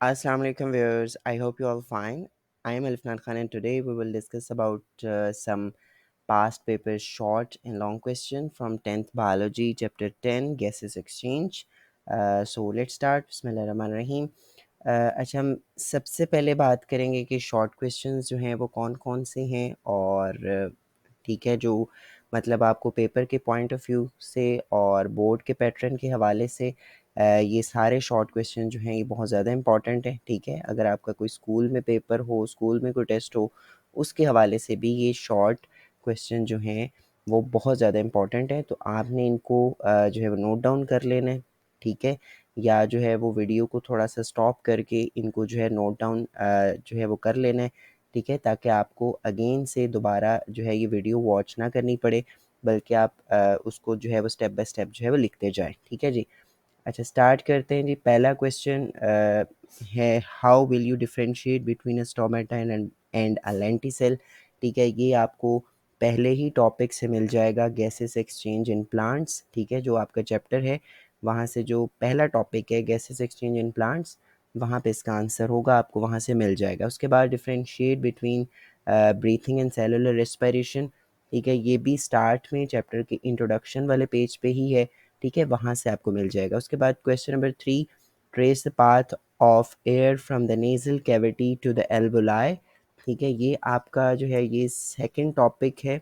Assalamu alaikum viewers. I hope you all fine. I am Alifnan Khan and today we will discuss about some past papers short and long question from 10th biology chapter 10 gases exchange. So let's start. Bismillahirrahmanirrahim. अच्छा हम सबसे पहले बात करेंगे कि short questions जो हैं वो कौन कौन से हैं और ठीक है जो मतलब आपको पेपर के पॉइंट ऑफ व्यू से और बोर्ड के पैटर्न के हवाले से ये सारे शॉर्ट क्वेश्चन जो हैं ये बहुत ज़्यादा इंपॉर्टेंट है। ठीक है, अगर आपका कोई स्कूल में पेपर हो, स्कूल में कोई टेस्ट हो, उसके हवाले से भी ये शॉर्ट क्वेश्चन जो हैं वो बहुत ज़्यादा इंपॉर्टेंट है। तो आपने इनको जो है वो नोट डाउन कर लेना है। ठीक है, या जो है वो वीडियो को थोड़ा सा स्टॉप करके इनको जो है नोट डाउन जो है वो कर लेना है। ठीक है, ताकि आपको अगेन से दोबारा जो है ये वीडियो वॉच ना करनी पड़े, बल्कि आप उसको जो है वो स्टेप बाय स्टेप जो है वो लिखते जाएं। ठीक है जी। अच्छा स्टार्ट करते हैं जी। पहला क्वेश्चन है how will you differentiate between a stomata and a lenticel. ठीक है, ये आपको पहले ही टॉपिक से मिल जाएगा, गैसेस एक्सचेंज इन प्लांट्स। ठीक है, जो आपका चैप्टर है वहाँ से जो पहला टॉपिक है गैसेस एक्सचेंज इन प्लांट्स, वहाँ पे इसका आंसर होगा, आपको वहाँ से मिल जाएगा। उसके बाद differentiate between breathing and cellular respiration. ठीक है, ये भी स्टार्ट में चैप्टर के इंट्रोडक्शन वाले पेज पे ही है। ठीक है, वहाँ से आपको मिल जाएगा। उसके बाद question number 3, trace the path of air from the nasal cavity to the alveoli. ठीक है, ये आपका जो है ये सेकंड टॉपिक है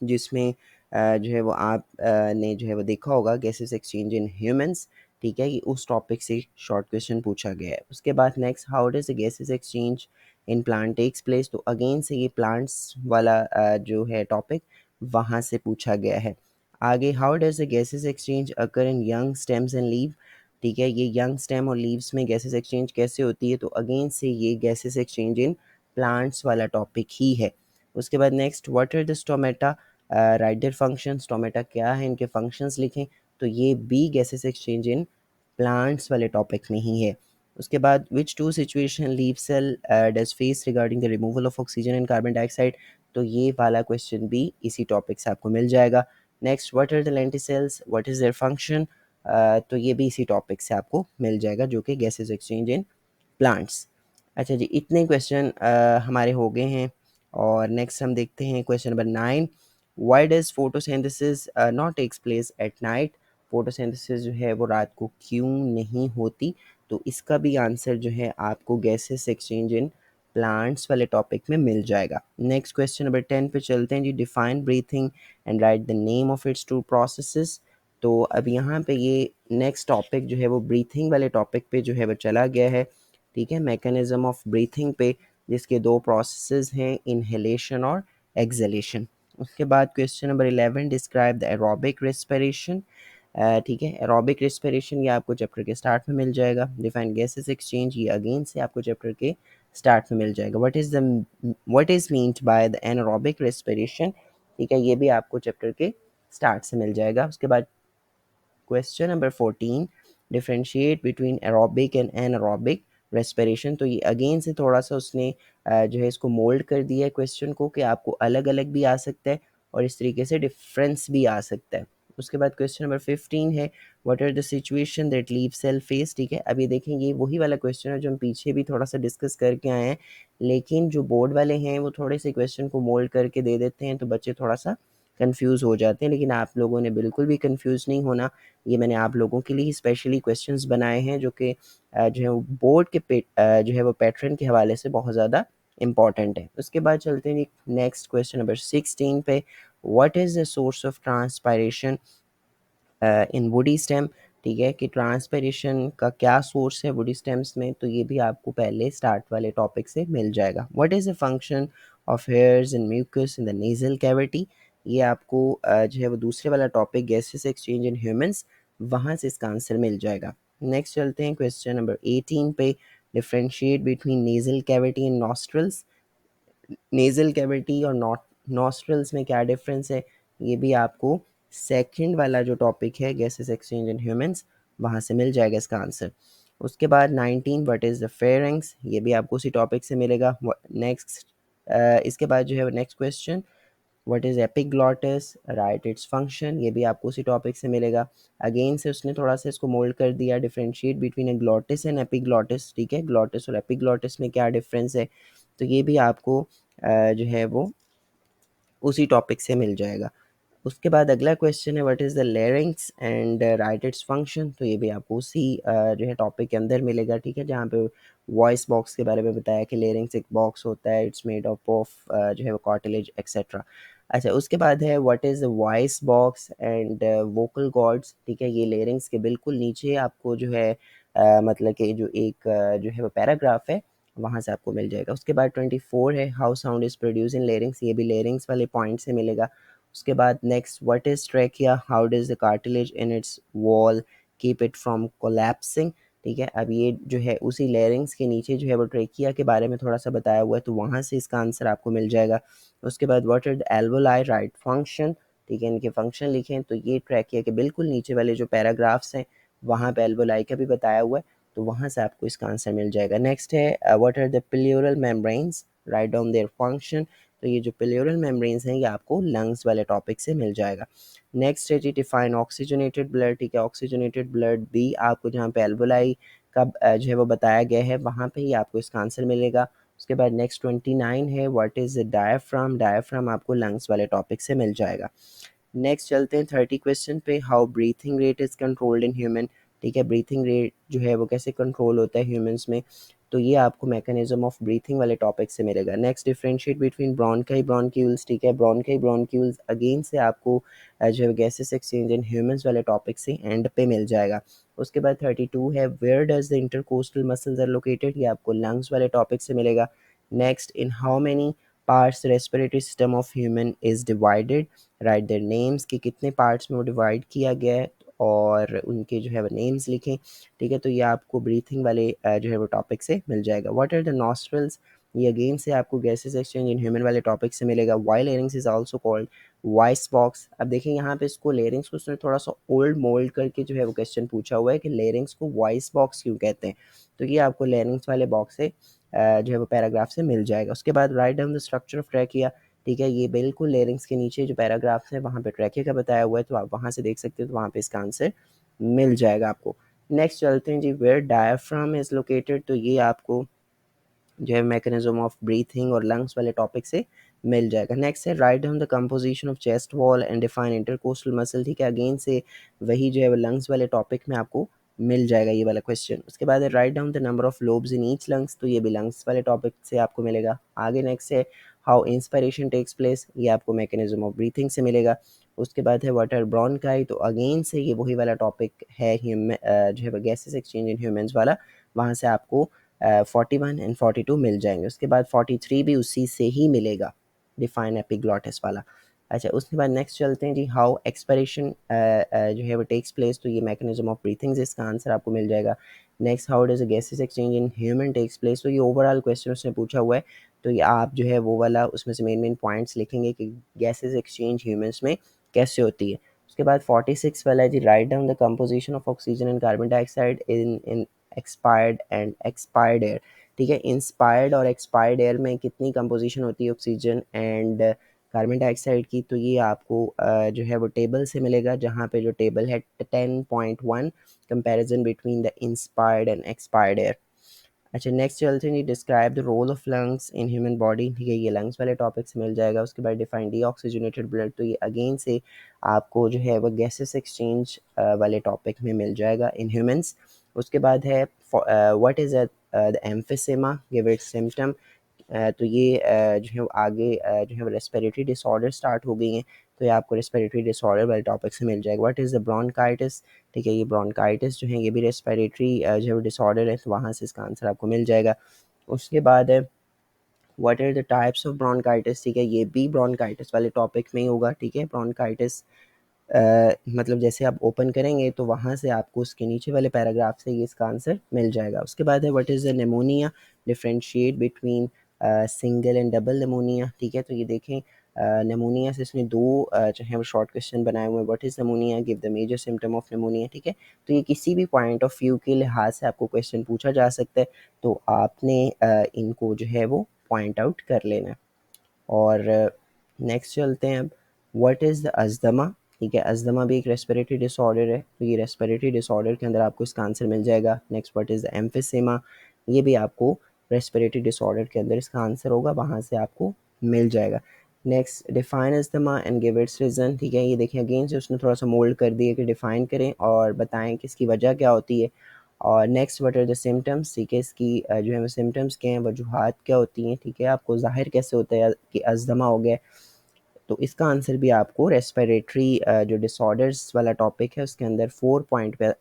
जिसमें जो है वो आप ने जो है वो देखा होगा गैसेस एक्सचेंज इन ह्यूमंस। ठीक है, ये उस टॉपिक से शॉर्ट क्वेश्चन पूछा गया है। उसके बाद next, how does the gases exchange in plant takes place. तो अगेन से ये प्लांट्स वाला जो है टॉपिक वहाँ से पूछा गया है। आगे, how does the gases exchange occur in young stems and leave. ठीक है, ये यंग स्टेम और लीव्स में गैसेस एक्सचेंज कैसे होती है। तो अगेन से ये गैसेस एक्सचेंज इन प्लांट्स वाला टॉपिक ही है। उसके बाद next, what are the stomata write their functions. Stomata क्या है, इनके फंक्शंस लिखें। तो ये बी गैसेस एक्सचेंज इन प्लांट्स वाले टॉपिक में ही है। उसके बाद विच two situation leaf cell does face regarding the removal of oxygen and carbon dioxide. तो ये वाला क्वेश्चन भी इसी टॉपिक से आपको मिल जाएगा। Next, what are the lenticels, what is their function. तो ये भी इसी टॉपिक से आपको मिल जाएगा, जो कि गैसेस एक्सचेंज इन प्लांट्स। अच्छा जी, इतने क्वेश्चन हमारे हो गए हैं। और नेक्स्ट हम देखते हैं question number 9, why does photosynthesis not takes place at night. Photosynthesis जो है वो रात को क्यों नहीं होती। तो इसका भी आंसर जो है आपको गैसेस एक्सचेंज इन प्लांट्स वाले टॉपिक में मिल जाएगा। नेक्स्ट क्वेश्चन नंबर 10 पे चलते हैं जी। Define breathing and write the name of its two processes. तो अब यहाँ पे ये नेक्स्ट टॉपिक जो है वो ब्रीथिंग वाले टॉपिक पे जो है वो चला गया है। ठीक है, मैकेनिज्म ऑफ ब्रीथिंग पे, जिसके दो प्रोसेसेस हैं, इनहेलेशन और एक्सहेलेशन। उसके बाद question number 11, describe the aerobic respiration. ठीक है, एरोबिक रेस्पिरेशन ये आपको चैप्टर के स्टार्ट में मिल जाएगा। डिफाइन गैसेस एक्सचेंज, ये अगेन से आपको चैप्टर के स्टार्ट में मिल जाएगा। What is meant by the anaerobic respiration. ठीक है, ये भी आपको चैप्टर के स्टार्ट से मिल जाएगा। उसके बाद question number 14, differentiate between aerobic and anaerobic respiration. तो ये अगेन से थोड़ा सा उसने जो है इसको मोल्ड कर दिया है क्वेश्चन को, कि आपको अलग अलग भी आ सकता है और इस तरीके से डिफरेंस भी आ सकता है। उसके बाद क्वेश्चन नंबर 15 है, what are the situation that leaf cell face. ठीक है, अभी देखें ये वही वाला क्वेश्चन है जो हम पीछे भी थोड़ा सा डिस्कस करके आए हैं, लेकिन जो बोर्ड वाले हैं वो थोड़े से क्वेश्चन को मोल्ड करके दे देते हैं, तो बच्चे थोड़ा सा कंफ्यूज हो जाते हैं। लेकिन आप लोगों ने बिल्कुल भी कंफ्यूज नहीं होना, ये मैंने आप लोगों के लिए स्पेशली क्वेश्चंस बनाए हैं, जो कि जो है वो बोर्ड के जो है वो पैटर्न के हवाले से बहुत ज़्यादा इंपॉर्टेंट है। उसके बाद चलते हैं नेक्स्ट क्वेश्चन नंबर 16 पे, what is the source of transpiration in woody stem. ठीक है, कि ट्रांसपिरेशन का क्या सोर्स है वुडी स्टेम्स में। तो ये भी आपको पहले स्टार्ट वाले टॉपिक से मिल जाएगा। What is the function of hairs and mucus in the nasal cavity. ये आपको जो है वो दूसरे वाला topic gases exchange in humans, वहाँ से इसका आंसर मिल जाएगा। नेक्स्ट चलते हैं क्वेश्चन नंबर 18 पे, differentiate between nasal cavity and nostrils. Nasal cavity और नॉस्ट्रल्स में क्या डिफरेंस है, ये भी आपको सेकंड वाला जो टॉपिक है गैसेस एक्सचेंज इन ह्यूमंस, वहाँ से मिल जाएगा इसका आंसर। उसके बाद 19, व्हाट इज़ द फेरिंग्स, ये भी आपको उसी टॉपिक से मिलेगा। नेक्स्ट इसके बाद जो है next question, what is epiglottis, right its function, ये भी आपको उसी टॉपिक से मिलेगा। अगेन से उसने थोड़ा सा इसको मोल्ड कर दिया, differentiate between A glottis and epiglottis, ठीक है, ग्लॉटिस और एपिग्लॉटिस में क्या डिफरेंस है, तो ये भी आपको जो है वो उसी टॉपिक से मिल जाएगा। उसके बाद अगला क्वेश्चन है what is the larynx and right its function, तो ये भी आपको उसी जो है टॉपिक के अंदर मिलेगा, ठीक है, जहाँ पे वॉइस बॉक्स के बारे में बताया कि लेरिंग्स एक बॉक्स होता है, इट्स मेड अप ऑफ जो है वो कार्टिलेज एक्सेट्रा। अच्छा, उसके बाद है what is the voice box and vocal cords, ठीक है, ये लेरिंग्स के बिल्कुल नीचे आपको जो है मतलब कि जो एक जो है वो पैराग्राफ है वहाँ से आपको मिल जाएगा। उसके बाद 24 है how sound is produce in larynx, ये भी लेरिंग्स वाले पॉइंट से मिलेगा। उसके बाद next what is trachea, how does the cartilage in its wall keep it from collapsing, ठीक है, अब ये जो है उसी लेरिंग्स के नीचे जो है वो ट्रैकिया के बारे में थोड़ा सा बताया हुआ है, तो वहाँ से इसका आंसर आपको मिल जाएगा। उसके बाद what are the alveoli, write function, ठीक है, इनके फंक्शन लिखें, तो ये ट्रैकिया के बिल्कुल नीचे वाले जो पैराग्राफ्स हैं वहाँ पे एल्वोलाई का भी बताया हुआ है, तो वहाँ से आपको इसका आंसर मिल जाएगा। नेक्स्ट है what are the pleural membranes, write down their function, तो ये जो प्लेउरल मेम्ब्रेन्स हैं ये आपको लंग्स वाले टॉपिक से मिल जाएगा। नेक्स्ट है जी डिफाइन ऑक्सीजनेटेड ब्लड, ठीक है, ऑक्सीजनेटेड ब्लड भी आपको जहाँ पे एल्वोलाई का जो है वो बताया गया है वहाँ पे ही आपको इसका आंसर मिलेगा। उसके बाद नेक्स्ट 29 है व्हाट इज़ डायफ्राम, डायफ्राम आपको लंग्स वाले टॉपिक से मिल जाएगा। नेक्स्ट चलते हैं 30 क्वेश्चन पे, how breathing rate is controlled in human, ठीक है, ब्रीथिंग रेट जो है वो कैसे कंट्रोल होता है ह्यूमंस में, तो ये आपको मैकेनिज्म ऑफ ब्रीथिंग वाले टॉपिक से मिलेगा। Next differentiate between bronchi bronchioles, ठीक है, ब्रोंकाई ब्रोंक्यूल्स अगेन से आपको जो है गैसेस एक्सचेंज इन ह्यूमंस वाले टॉपिक से एंड पे मिल जाएगा। उसके बाद 32 है where does the intercostal muscles are located, ये आपको लंग्स वाले टॉपिक से मिलेगा। Next in how many parts respiratory system of human is divided, write their names, कि कितने पार्ट्स में वो डिवाइड किया गया है और उनके जो है वो नेम्स लिखें, ठीक है, तो ये आपको ब्रीथिंग वाले जो है वो टॉपिक से मिल जाएगा। व्हाट आर द नॉस्ट्रल्स, ये अगेन से आपको गैसेस एक्सचेंज इन ह्यूमन वाले टॉपिक से मिलेगा। Why larynx is also called voice box, अब देखिए यहाँ पे इसको लेरिंग्स को उसने थोड़ा सा ओल्ड मोल्ड करके जो है वो क्वेश्चन पूछा हुआ है कि लेरिंग्स को वॉइस बॉक्स क्यों कहते हैं, तो ये आपको लेरिंग्स वाले बॉक्स से जो है वो पैराग्राफ से मिल जाएगा। उसके बाद right down the structure of trachea, ठीक है, ये बिल्कुल लेरिंग्स के नीचे जो पैराग्राफ है वहाँ पे ट्रैकिया का बताया हुआ है, तो आप वहाँ से देख सकते हो, तो वहाँ पे इसका आंसर मिल जाएगा आपको। नेक्स्ट चलते हैं जी वेयर डायफ्राम इज़ लोकेटेड, तो ये आपको जो है मैकेनिज्म ऑफ ब्रीथिंग और लंग्स वाले टॉपिक से मिल जाएगा। नेक्स्ट है right down the composition of chest wall and define intercostal muscle, ठीक है, अगेन से वही जो है लंग्स वाले टॉपिक में आपको मिल जाएगा ये वाला क्वेश्चन। उसके बाद है right down the number of lobes in each lungs, तो ये भी लंग्स वाले टॉपिक से आपको मिलेगा। आगे नेक्स्ट है हाउ इंस्पायरेशन टेक्स प्लेस, ये आपको मैकेनिज्म ऑफ ब्रीथिंग से मिलेगा। उसके बाद है वाट आर ब्रोंकाई, तो अगेन से ये वही वाला टॉपिक है जो है गैसेस एक्सचेंज इन ह्यूमंस वाला, वहाँ से आपको 41 एंड 42 मिल जाएंगे। उसके बाद 43 भी उसी से ही मिलेगा, डिफाइन एपिग्लॉटिस वाला। अच्छा, उसके बाद नेक्स्ट चलते हैं जी हाउ एक्सपायरेशन जो है वो टेक्स प्लेस, तो ये मैकेनिज्म ऑफ ब्रीथिंग, इसका आंसर आपको मिल जाएगा। Next how does gases exchange in human takes place, तो ये ओवरऑल क्वेश्चन उसने पूछा हुआ है, तो ये आप जो है वो वाला उसमें से मेन मेन पॉइंट्स लिखेंगे कि गैसेस एक्सचेंज ह्यूमंस में कैसे होती है। उसके बाद 46 वाला है जी write down the composition of oxygen and carbon dioxide in expired and expired air, ठीक है, इंस्पायर्ड और एक्सपायर्ड एयर में कितनी कंपोजिशन होती है ऑक्सीजन एंड कार्बन डाइऑक्साइड की, तो ये आपको जो है वो टेबल से मिलेगा, जहाँ पे जो टेबल है 10.1 comparison between the inspired and expired air. अच्छा, नेक्स्ट चलते हैं, describe the role of lungs in human body, ठीक है, ये लंग्स वाले टॉपिक से मिल जाएगा। उसके बाद डिफाइन डीऑक्सीजनेटेड ब्लड, तो ये अगेन से आपको जो है वो गैसेस एक्सचेंज वाले टॉपिक में मिल जाएगा इन ह्यूमंस। उसके बाद है what is the emphysema, give its symptom, तो ये जो है वो आगे जो है वो रेस्पिरेटरी डिसऑर्डर स्टार्ट हो गई हैं, तो ये आपको रेस्पिरेटरी डिसऑर्डर वाले टॉपिक से मिल जाएगा। व्हाट इज़ द ब्रोंकाइटिस, ठीक है, ये ब्रोंकाइटिस जो है ये भी रेस्पिरेटरी जो है वो डिसऑर्डर है, तो वहाँ से इसका आंसर आपको मिल जाएगा। उसके बाद है what are the types of bronchitis, ठीक है, ये भी ब्रोंकाइटिस वाले टॉपिक में ही होगा, ठीक है, ब्रोंकाइटिस मतलब जैसे आप ओपन करेंगे तो वहाँ से आपको उसके नीचे वाले पैराग्राफ से ये इसका आंसर मिल जाएगा। उसके बाद है what is the pneumonia, differentiate between single and double pneumonia, ठीक है, तो ये देखें निमोनिया से इसने दो जो है वो शॉर्ट क्वेश्चन बनाए हुए हैं। What is pneumonia, give the major symptom of pneumonia, ठीक है, तो ये किसी भी पॉइंट ऑफ व्यू के लिहाज से आपको क्वेश्चन पूछा जा सकता है, तो आपने इनको जो है वो पॉइंट आउट कर लेना है। और नेक्स्ट चलते हैं अब, व्हाट इज़ द अस्थमा। ठीक है, अस्थमा भी एक रेस्पिरेटरी डिसऑर्डर है, तो ये रेस्पिरेटरी डिसऑर्डर के अंदर आपको इसका आंसर मिल जाएगा। Next, what is the emphysema, ये भी आपको रेस्पिरेटरी डिसऑर्डर के अंदर इसका आंसर होगा, वहाँ से आपको मिल जाएगा। Next, define asthma and give its reason. ठीक है, ये देखिए अगेन से उसने थोड़ा सा मोल्ड कर दिया कि डिफाइन करें और बताएं कि इसकी वजह क्या होती है। और next, what are the symptoms. ठीक है, इसकी जो है सिम्टम्स क्या हैं, वजूहात क्या होती हैं। ठीक है, आपको ज़ाहिर कैसे होता है कि अस्थमा हो गया। तो इसका आंसर भी आपको रेस्पिरेटरी जो डिसऑर्डर्स वाला टॉपिक है उसके अंदर 4 पॉइंट पे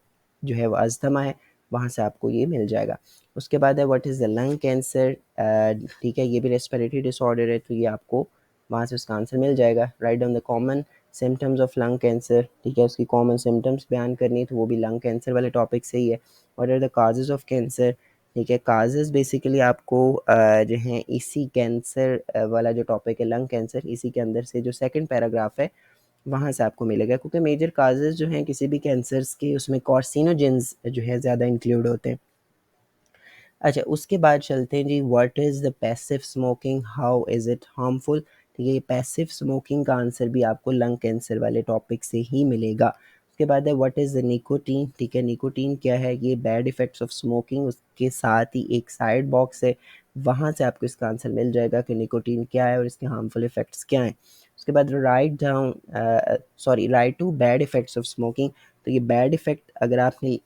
जो है वो अस्थमा है, वहाँ से आपको ये मिल जाएगा। उसके बाद है what is the lung cancer. ठीक है, ये भी रेस्पिरेटरी डिसऑर्डर है, तो ये आपको वहाँ से उसका आंसर मिल जाएगा। Right down the common symptoms of lung cancer. ठीक है, उसकी कॉमन सिम्टम्स बयान करनी है, तो वो भी लंग कैंसर वाले टॉपिक से ही है। What are the causes of cancer. ठीक है, काजेज़ बेसिकली आपको जो है इसी कैंसर वाला जो टॉपिक है लंग कैंसर, इसी के अंदर से जो सेकंड पैराग्राफ है वहाँ से आपको मिलेगा, क्योंकि मेजर काजेज़ जो हैं किसी भी कैंसर्स के उसमें कार्सिनोजेंस जो है ज़्यादा इंक्लूड होते हैं। अच्छा, उसके बाद चलते हैं जी, what is the passive smoking, how is it harmful. ठीक है, ये पैसिव स्मोकिंग का आंसर भी आपको लंग कैंसर वाले टॉपिक से ही मिलेगा। उसके बाद है व्हाट इज़ द निकोटीन। ठीक है, निकोटीन क्या है, ये बैड इफ़ेक्ट्स ऑफ स्मोकिंग, उसके साथ ही एक साइड बॉक्स है, वहाँ से आपको इसका आंसर मिल जाएगा कि निकोटीन क्या है और इसके हार्मफुल इफ़ेक्ट्स क्या हैं। उसके बाद write two bad effects of smoking. तो ये बैड इफ़ेक्ट अगर आपने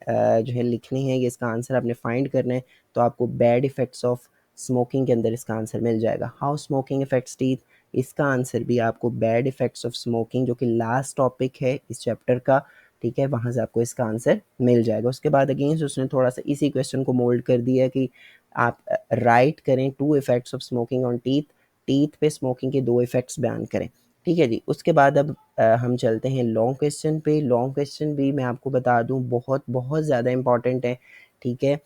जो है लिखने हैं, ये इसका आंसर आपने फाइंड करना है, तो आपको बैड इफ़ेक्ट्स ऑफ स्मोकिंग के अंदर इसका आंसर मिल जाएगा। हाउ स्मोकिंग इफ़ेक्ट्स टीथ, इसका आंसर भी आपको बैड इफ़ेक्ट्स ऑफ स्मोकिंग, जो कि लास्ट टॉपिक है इस चैप्टर का। ठीक है, वहाँ से आपको इसका आंसर मिल जाएगा। उसके बाद अगेंस्ट उसने थोड़ा सा इसी क्वेश्चन को मोल्ड कर दिया कि आप राइट करें two effects of smoking on teeth, teeth पे स्मोकिंग के दो इफ़ेक्ट्स बयान करें। ठीक है जी, उसके बाद अब हम चलते हैं लॉन्ग क्वेश्चन पे। लॉन्ग क्वेश्चन भी मैं आपको बता दूं बहुत बहुत ज़्यादा इंपॉर्टेंट है। ठीक है,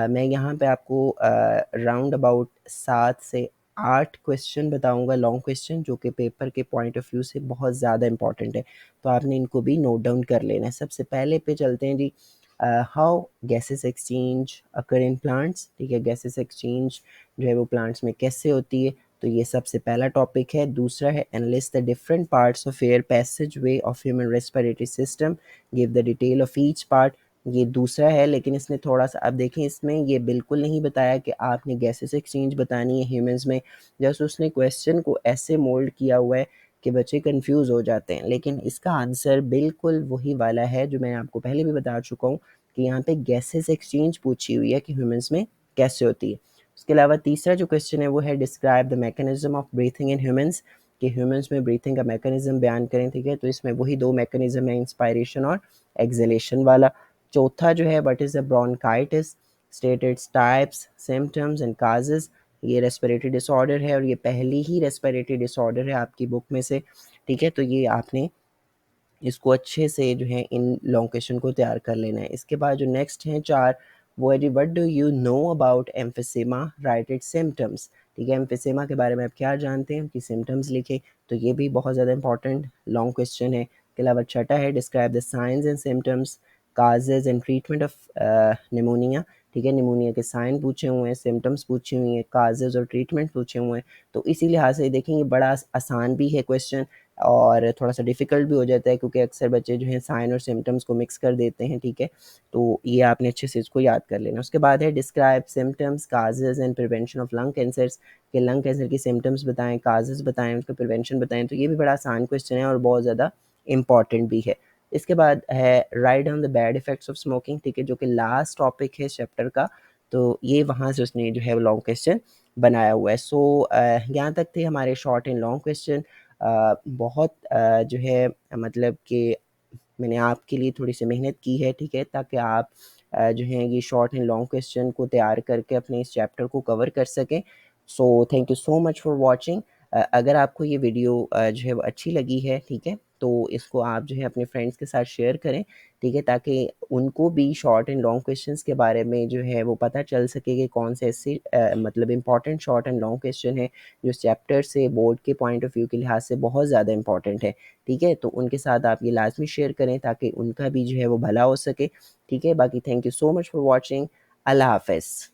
मैं यहाँ पे आपको राउंड अबाउट 7 से 8 क्वेश्चन बताऊंगा लॉन्ग क्वेश्चन, जो कि पेपर के पॉइंट ऑफ व्यू से बहुत ज़्यादा इंपॉर्टेंट है, तो आपने इनको भी नोट डाउन कर लेना है। सबसे पहले पे चलते हैं जी, how gases exchange occur in plants. ठीक है, गैसेस एक्सचेंज जो है वो प्लांट्स में कैसे होती है, तो ये सबसे पहला टॉपिक है। दूसरा है analyst the different parts of air passage way of human respiratory system, give the detail of each part. ये दूसरा है, लेकिन इसने थोड़ा सा, अब देखें इसमें ये बिल्कुल नहीं बताया कि आपने गैसेस एक्सचेंज बतानी है ह्यूमंस में। जस्ट उसने क्वेश्चन को ऐसे मोल्ड किया हुआ है कि बच्चे कंफ्यूज हो जाते हैं, लेकिन इसका आंसर बिल्कुल वही वाला है जो मैं आपको पहले भी बता चुका हूँ कि यहाँ पे गैसेस एक्सचेंज पूछी हुई है कि ह्यूमंस में कैसे होती है। उसके अलावा तीसरा जो क्वेश्चन है वो है describe the mechanism of breathing in humans, कि ह्यूमंस में ब्रीथिंग का मैकेनिज्म बयान करें। ठीक है, तो इसमें वही दो मैकेनिज्म है, इंस्पायरेशन और एक्सलेशन वाला। चौथा जो है what is the bronchitis, state its types symptoms and causes. ये रेस्पिरेटरी डिसऑर्डर है और ये पहली ही रेस्पिरेटरी डिसऑर्डर है आपकी बुक में से। ठीक है, तो ये आपने इसको अच्छे से जो है इन लॉन्ग क्वेश्चन को तैयार कर लेना है। इसके बाद जो नेक्स्ट हैं 4, वो है जी what do you know about emphysema, write its symptoms. ठीक है, एम्फिसेमा के बारे में आप क्या जानते हैं, उनकी सिम्टम्स लिखें, तो ये भी बहुत ज़्यादा इंपॉर्टेंट लॉन्ग क्वेश्चन है। इसके अलावा छठा है describe the science and symptoms, causes and treatment of pneumonia. ठीक है, निमोनिया के साइन पूछे हुए हैं, सिम्टम्स पूछे हुए हैं, काजेज और ट्रीटमेंट पूछे हुए हैं। तो इसी लिहाज से देखेंगे बड़ा आसान भी है क्वेश्चन और थोड़ा सा डिफ़िकल्ट भी हो जाता है, क्योंकि अक्सर बच्चे जो हैं साइन और सिम्टम्स को मिक्स कर देते हैं। ठीक है, तो ये आपने अच्छे से इसको याद कर लेना। उसके बाद है describe symptoms causes and prevention of lung cancers, कि लंग कैंसर की सिम्टम्स बताएं, काजेज बताएं, उसका प्रिवेंशन बताएं। तो ये भी बड़ा आसान क्वेश्चन है और बहुत ज़्यादा इंपॉर्टेंट भी है। इसके बाद है right on the bad effects of smoking. ठीक है, जो कि लास्ट टॉपिक है चैप्टर का, तो ये वहाँ से उसने जो है वो लॉन्ग क्वेश्चन बनाया हुआ है। सो यहाँ तक थे हमारे शॉर्ट एंड लॉन्ग क्वेश्चन। बहुत जो है मतलब कि मैंने आपके लिए थोड़ी सी मेहनत की है। ठीक है, ताकि आप जो है ये शॉर्ट एंड लॉन्ग क्वेश्चन को तैयार करके अपने इस चैप्टर को कवर कर सकें। So thank you so much for watching. अगर आपको ये वीडियो जो है वो अच्छी लगी है, ठीक है, तो इसको आप जो है अपने फ्रेंड्स के साथ शेयर करें। ठीक है, ताकि उनको भी शॉर्ट एंड लॉन्ग क्वेश्चंस के बारे में जो है वो पता चल सके कि कौन से ऐसे मतलब important short and long question है जो चैप्टर से बोर्ड के पॉइंट ऑफ व्यू के लिहाज से बहुत ज़्यादा इंपॉर्टेंट है। ठीक है, तो उनके साथ आप ये लाजमी शेयर करें ताकि उनका भी जो है वो भला हो सके। ठीक है, बाकी thank you so much for watching. अल्लाह हाफ़िज़।